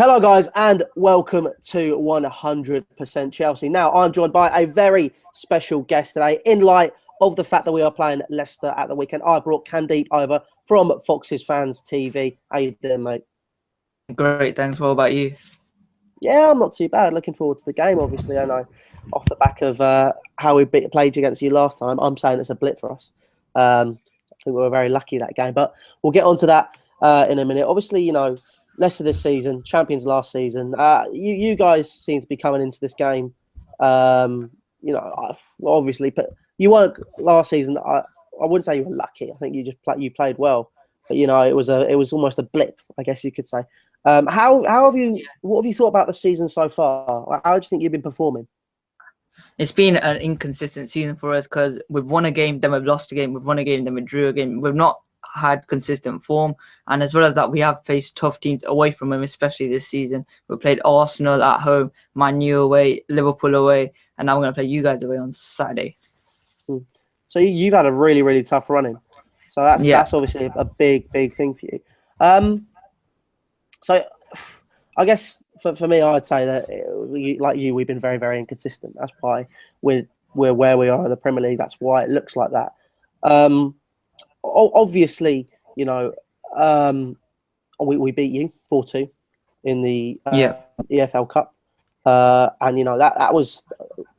Hello, guys, and welcome to 100% Chelsea. Now, I'm joined by a very special guest today. In light of the fact that we are playing Leicester at the weekend, I brought Kandeep over from FoxesFansTV. How you doing, mate? Great, thanks. What about you? Yeah, I'm not too bad. Looking forward to the game, obviously. I know off the back of how we played against you last time, I'm saying it's a blip for us. I think we were very lucky that game, but we'll get on to that in a minute. Obviously, Leicester this season, champions last season. You guys seem to be coming into this game. Obviously, but you weren't last season. I wouldn't say you were lucky. I think you played well, but it was almost a blip, I guess you could say. How have you? What have you thought about the season so far? How do you think you've been performing? It's been an inconsistent season for us because we've won a game, then we've lost a game, we've won a game, then we drew a game. We've not had consistent form, and as well as that, we have faced tough teams away from them, especially this season. We played Arsenal at home, Man U away, Liverpool away, and now we're going to play you guys away on Saturday. So you've had a really, really tough running. So that's obviously a big thing for you. So I guess for me, I'd say that we've been very, very inconsistent. That's why we're where we are in the Premier League. That's why it looks like that. Obviously, we beat you 4-2 in the EFL Cup, and that was,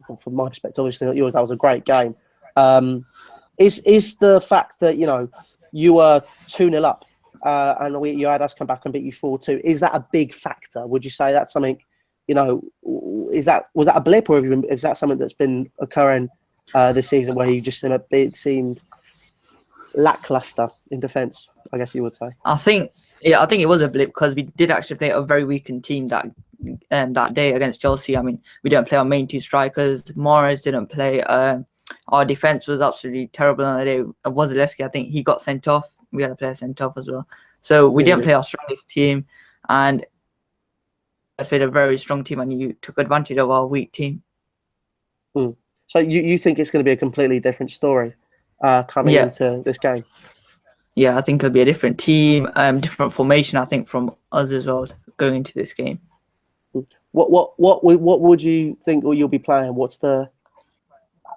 from my perspective, obviously not yours. That was a great game. Is the fact that you were 2-0 up, and you had us come back and beat you 4-2? Is that a big factor? Would you say that's something? Was that a blip, or is that something that's been occurring this season where you just seemed lackluster in defence, I guess you would say? I think it was a blip because we did actually play a very weakened team that day against Chelsea. I mean, we didn't play our main two strikers. Morris didn't play. Our defence was absolutely terrible on the day. Wozzelecki, I think he got sent off. We had a player sent off as well. So we didn't play our strongest team, and I played a very strong team, and you took advantage of our weak team. So you think it's going to be a completely different story coming into this game? Yeah, I think it'll be a different team, different formation, I think, from us as well going into this game. What would you think you'll be playing?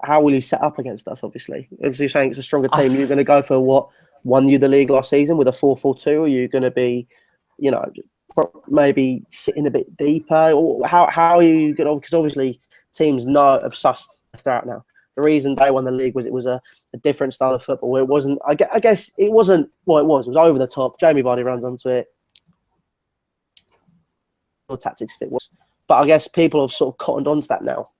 How will you set up against us? Obviously, as you're saying, it's a stronger team. You're going to go for what won you the league last season with a 4-4-2, or are you going to be, maybe sitting a bit deeper? Or how are you going to? Because obviously teams have sussed us out now. The reason they won the league was it was a different style of football. It wasn't. I guess it wasn't. Well, it was. It was over the top. Jamie Vardy runs onto it. Tactics if it was, but I guess people have sort of cottoned onto that now.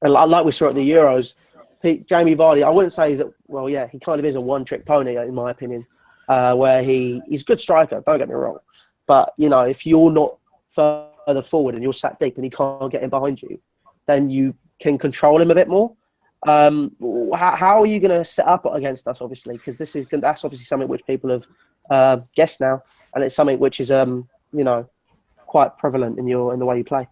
And like we saw at the Euros, Jamie Vardy, I wouldn't say he kind of is a one-trick pony in my opinion, where he's a good striker. Don't get me wrong, but if you're not further forward and you're sat deep and he can't get in behind you, then you can control him a bit more. How are you going to set up against us? Obviously, because that's obviously something which people have guessed now, and it's something which is quite prevalent in the way you play.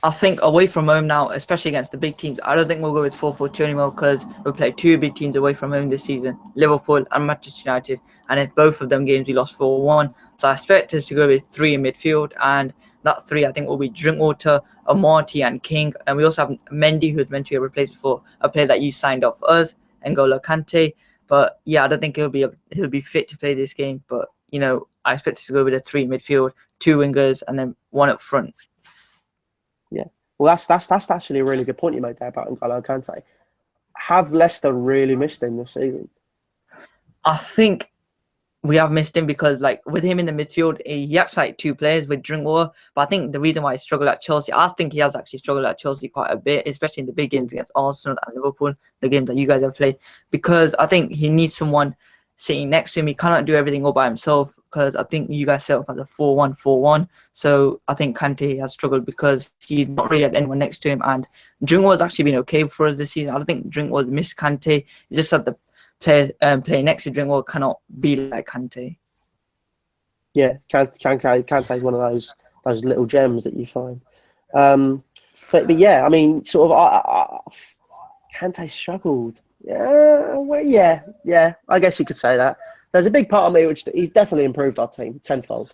I think away from home now, especially against the big teams, I don't think we'll go with 4-4-2 anymore because we played two big teams away from home this season, Liverpool and Manchester United, and in both of them games we lost 4-1. So I expect us to go with 3 in midfield, and that 3 I think will be Drinkwater, Amati and King, and we also have Mendy, who's meant to be a replacement for a player that you signed off us, N'Golo Kante. But yeah, I don't think he'll be fit to play this game, but I expect us to go with a 3 midfield, 2 wingers, and then 1 up front. Yeah, well, that's actually a really good point you made there about N'Golo Kante. Have Leicester really missed him this season? I think we have missed him because, with him in the midfield, he acts like 2 players with Drinkwater. But I think the reason why he struggled at Chelsea, I think he has actually struggled at Chelsea quite a bit, especially in the big games against Arsenal and Liverpool, the games that you guys have played, because I think he needs someone sitting next to him. He cannot do everything all by himself because I think you guys set up as a 4-1-4-1. So I think Kante has struggled because he's not really had anyone next to him. And Drinkwater's actually been okay for us this season. I don't think Drinkwater missed Kante. It's just that the player playing next to Drinkwater cannot be like Kante. Yeah, Kante is one of those little gems that you find. But yeah, I mean, sort of, Kante struggled. Yeah, I guess you could say that. There's a big part of me which he's definitely improved our team tenfold.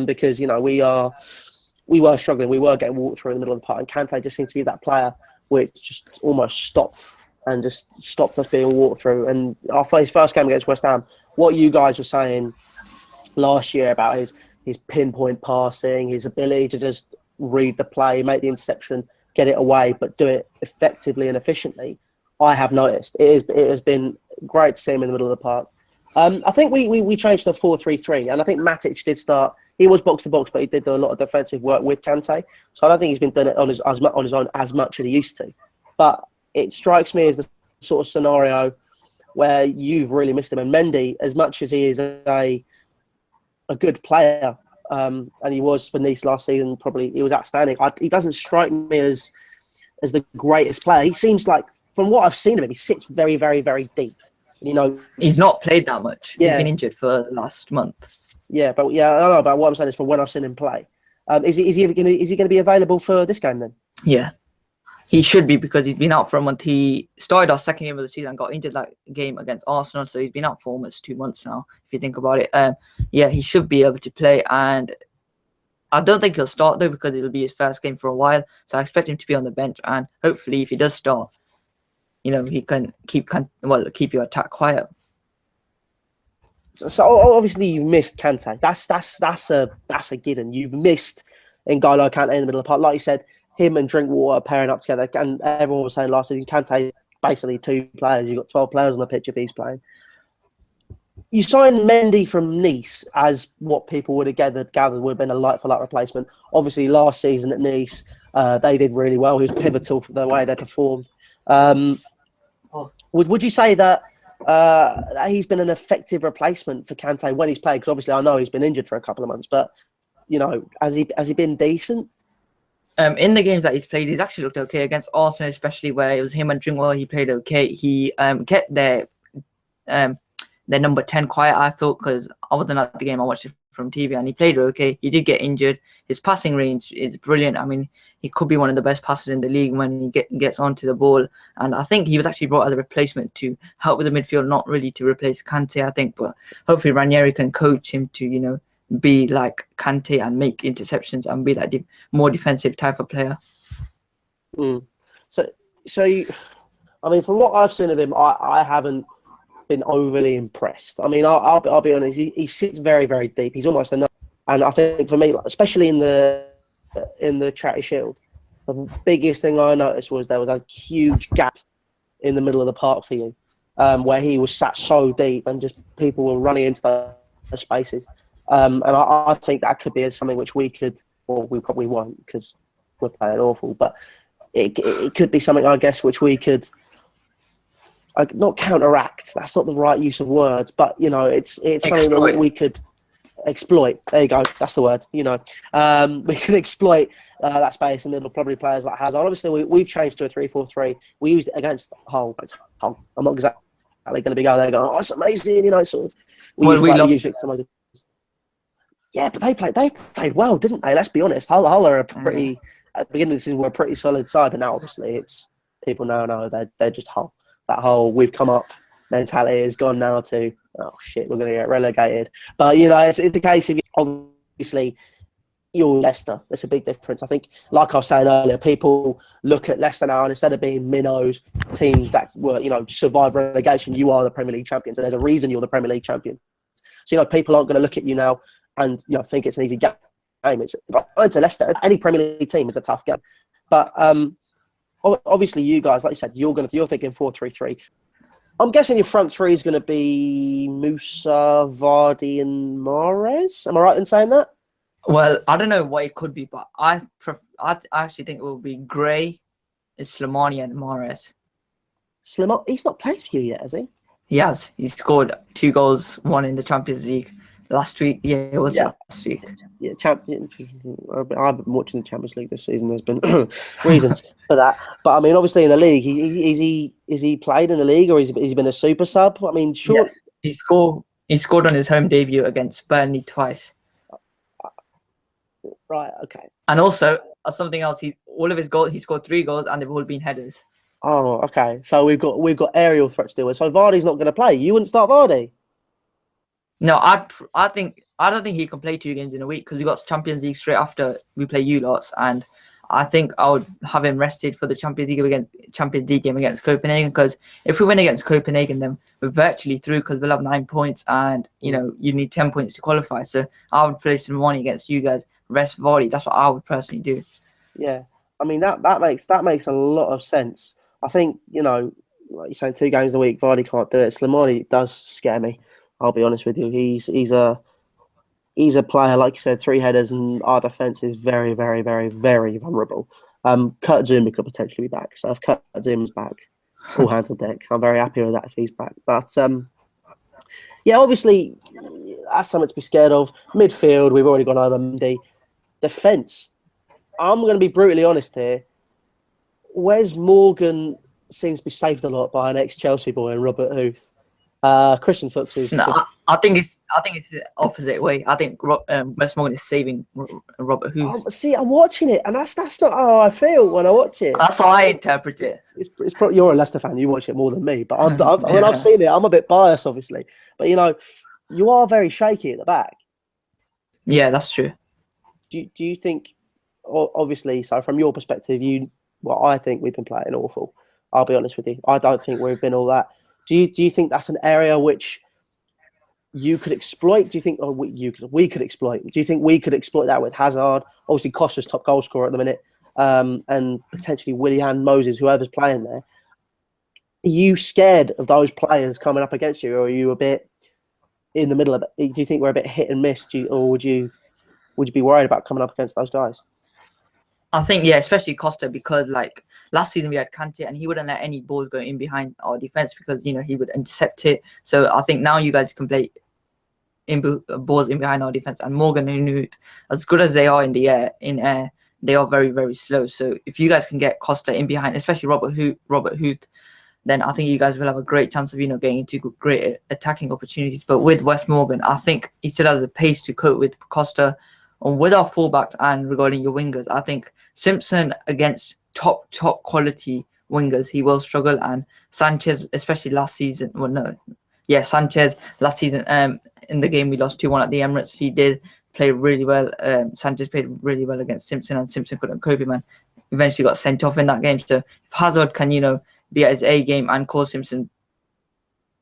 because we were struggling, we were getting walked through in the middle of the park, and Kante just seemed to be that player which just almost stopped us being walked through. And his first game against West Ham, what you guys were saying last year about his pinpoint passing, his ability to just read the play, make the interception, get it away, but do it effectively and efficiently, I have noticed. It has been great to see him in the middle of the park. I think we changed to 4-3-3, and I think Matic did start. He was box to box, but he did do a lot of defensive work with Kante. So I don't think he's been doing it on his own as much as he used to. But it strikes me as the sort of scenario where you've really missed him. And Mendy, as much as he is a good player, and he was for Nice last season, probably he was outstanding. He doesn't strike me as the greatest player. He seems like, from what I've seen of him, he sits very, very, very deep. He's not played that much. Yeah. He's been injured for the last month. Yeah, but I don't know about what I'm saying is from when I've seen him play. Is he going to be available for this game then? Yeah, he should be, because he's been out for a month. He started our second game of the season and got injured that game against Arsenal, so he's been out for almost 2 months now, if you think about it. Yeah, he should be able to play, and I don't think he'll start though, because it'll be his first game for a while. So I expect him to be on the bench, and hopefully, if he does start, he can keep your attack quiet. So obviously you've missed Kante. That's a given. You've missed N'Golo Kante in the middle of the park. Like you said, him and Drinkwater are pairing up together. And everyone was saying last season, Kante basically 2 players. You've got 12 players on the pitch if he's playing. You signed Mendy from Nice as what people would have gathered would have been a like-for-like replacement. Obviously, last season at Nice, they did really well. He was pivotal for the way they performed. Would you say that he's been an effective replacement for Kante when he's played? Because obviously I know he's been injured for a couple of months, but has he been decent? In the games that he's played, he's actually looked okay. Against Arsenal, especially where it was him and Drinkwater, he played okay. He kept their number 10 quiet, I thought, because I wasn't at the game. I watched it from TV, and he played okay. He did get injured. His passing range is brilliant. I mean, he could be one of the best passers in the league when he gets onto the ball. And I think he was actually brought as a replacement to help with the midfield, not really to replace Kante, I think. But hopefully Ranieri can coach him to, be like Kante and make interceptions and be like more defensive type of player. So I mean, from what I've seen of him, I haven't been overly impressed. I mean, I'll be honest. He sits very, very deep. He's almost enough. And I think for me, especially in the Charity Shield, the biggest thing I noticed was there was a huge gap in the middle of the park for you, where he was sat so deep and just people were running into the spaces. And I think that could be something which we could, or we probably won't because we're playing awful, but it could be something, I guess, which we could not counteract. That's not the right use of words, but it's something that we could exploit. There you go. That's the word. We can exploit that space, and it'll probably players like Hazard. Obviously, we've changed to a 3-4-3. We used it against Hull. Hull. I'm not exactly going to be going there going, "Oh, it's amazing," sort of. We lost. Yeah, but they played well, didn't they? Let's be honest. Hull are at the beginning of the season were a pretty solid side, but now obviously it's people now know they're just Hull. That whole we've come up mentality has gone now to, oh shit, we're going to get relegated. But it's the case of, obviously, you're Leicester. That's a big difference. I think, like I was saying earlier, people look at Leicester now, and instead of being minnows, teams that were survived relegation, you are the Premier League champions, and there's a reason you're the Premier League champion. So people aren't going to look at you now and think it's an easy game. It's to Leicester. Any Premier League team is a tough game, but obviously you guys, like you said, you're thinking 4-3-3. I'm guessing your front three is going to be Musa, Vardy, and Mahrez. Am I right in saying that? Well, I don't know what it could be, but I actually think it will be Gray, Slimani, and Mahrez. Slimani, he's not played for you yet, has he? He has. He scored 2 goals, 1 in the Champions League last week. Yeah, it was last week. Yeah, I've been watching the Champions League this season. There's been reasons for that, but I mean, obviously in the league, is he played in the league, or has he been a super sub? I mean, sure. Yes. He scored on his home debut against Burnley twice. Right. Okay. And also something else. He scored 3 goals, and they've all been headers. Oh, okay. So we've got aerial threats to deal with. So Vardy's not going to play. You wouldn't start Vardy? No, I think I don't think he can play 2 games in a week because we got Champions League straight after we play you lots, and I think I would have him rested for the Champions League game against Copenhagen, because if we win against Copenhagen, then we're virtually through because we'll have 9 points, and you know you need 10 points to qualify. So I would place him on against you guys, rest Vardy. That's what I would personally do. Yeah, I mean that makes a lot of sense. I think, you know, like you're saying, 2 games a week, Vardy can't do it. Slimani does scare me. I'll be honest with you. He's a player, like you said, 3 headers, and our defence is very, very, very, very vulnerable. Kurt Zouma could potentially be back. So if Kurt Zouma's back, all hands on deck. I'm very happy with that if he's back. But yeah, obviously that's something to be scared of. Midfield, we've already gone over Mendy. Defence, I'm going to be brutally honest here. Wes Morgan seems to be saved a lot by an ex-Chelsea boy and Robert Huth. Christian Fuchs. No, I think it's the opposite way. I think Wes Morgan is saving Robert Huth. See, I'm watching it, and that's not how I feel when I watch it. That's how I interpret it. It's probably, you're a Leicester fan, you watch it more than me. But when I've seen it, I'm a bit biased, obviously. But you know, you are very shaky at the back. Yeah, that's true. Do you think? Obviously, so from your perspective, I think we've been playing awful. I'll be honest with you. I don't think we've been all that. Do you think that's an area which you could exploit? Do you think we could exploit? Do you think we could exploit that with Hazard? Obviously, Costa's top goal scorer at the minute, and potentially Willian, Moses, whoever's playing there. Are you scared of those players coming up against you, or are you a bit in the middle of it? Do you think we're a bit hit and miss, or would you be worried about coming up against those guys? I think, yeah, especially Costa, because like last season we had Kante and he wouldn't let any balls go in behind our defense because, you know, he would intercept it. So I think now you guys can play balls in behind our defense, and Morgan and Huth, as good as they are in the air, they are very, very slow. So if you guys can get Costa in behind, especially Robert Huth, then I think you guys will have a great chance of, you know, getting into great attacking opportunities. But with Wes Morgan, I think he still has the pace to cope with Costa. And with our fullbacks and regarding your wingers, I think Simpson against top quality wingers, he will struggle. And Sanchez, especially last season, Sanchez last season, in the game we lost 2-1 at the Emirates, he did play really well. Sanchez played really well against Simpson, and Simpson couldn't cope him and eventually got sent off in that game. So if Hazard can, you know, be at his A game and cause Simpson,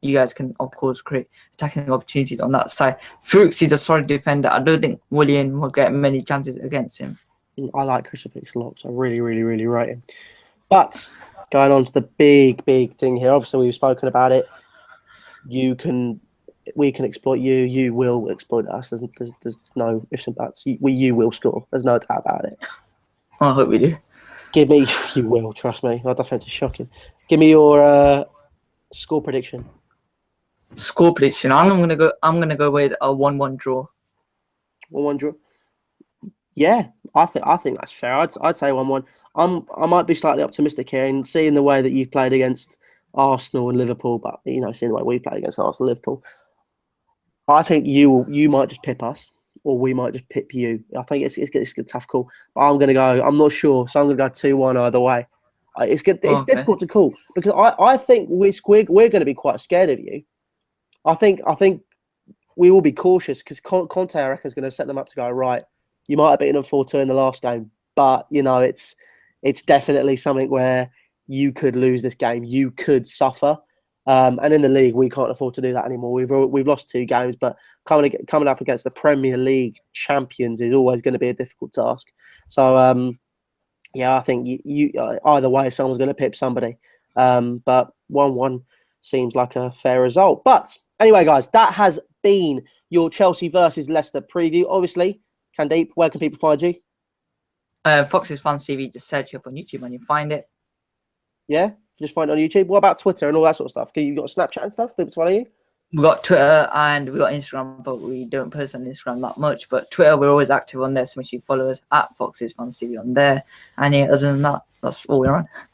you guys can, of course, create attacking opportunities on that side. Fuchs is a solid defender. I don't think Willian will get many chances against him. I like Christian Fuchs a lot, so I really, really, really rate him. But going on to the big thing here, obviously we've spoken about it. We can exploit you. You will exploit us. There's no ifs and buts. You will score. There's no doubt about it. I hope we do. Give me, you will, trust me. Our defense is shocking. Give me your score prediction. Score prediction. I'm gonna go with a 1-1 draw. 1-1 draw. Yeah, I think that's fair. I'd say 1-1. I might be slightly optimistic here, and seeing the way that you've played against Arsenal and Liverpool, but you know, seeing the way we've played against Arsenal and Liverpool, I think you might just pip us, or we might just pip you. I think it's a tough call, but I'm not sure, so I'm gonna go 2-1 either way. It's good. It's difficult to call because I think we're going to be quite scared of you. I think we will be cautious because Kante, I reckon, is going to set them up to go, right, you might have beaten them 4-2 in the last game, but you know it's definitely something where you could lose this game, you could suffer, and in the league we can't afford to do that anymore. We've lost 2 games, but coming up against the Premier League champions is always going to be a difficult task. So yeah, I think you either way someone's going to pip somebody, but 1-1 seems like a fair result. But anyway, guys, that has been your Chelsea versus Leicester preview. Obviously, Kandeep, where can people find you? FoxesFansTV, just search you up on YouTube and you find it. Yeah, just find it on YouTube. What about Twitter and all that sort of stuff? You got Snapchat and stuff? People follow you? We got Twitter and we got Instagram, but we don't post on Instagram that much. But Twitter, we're always active on there, so make sure you follow us at FoxesFansTV on there. And yeah, other than that, that's all we're on.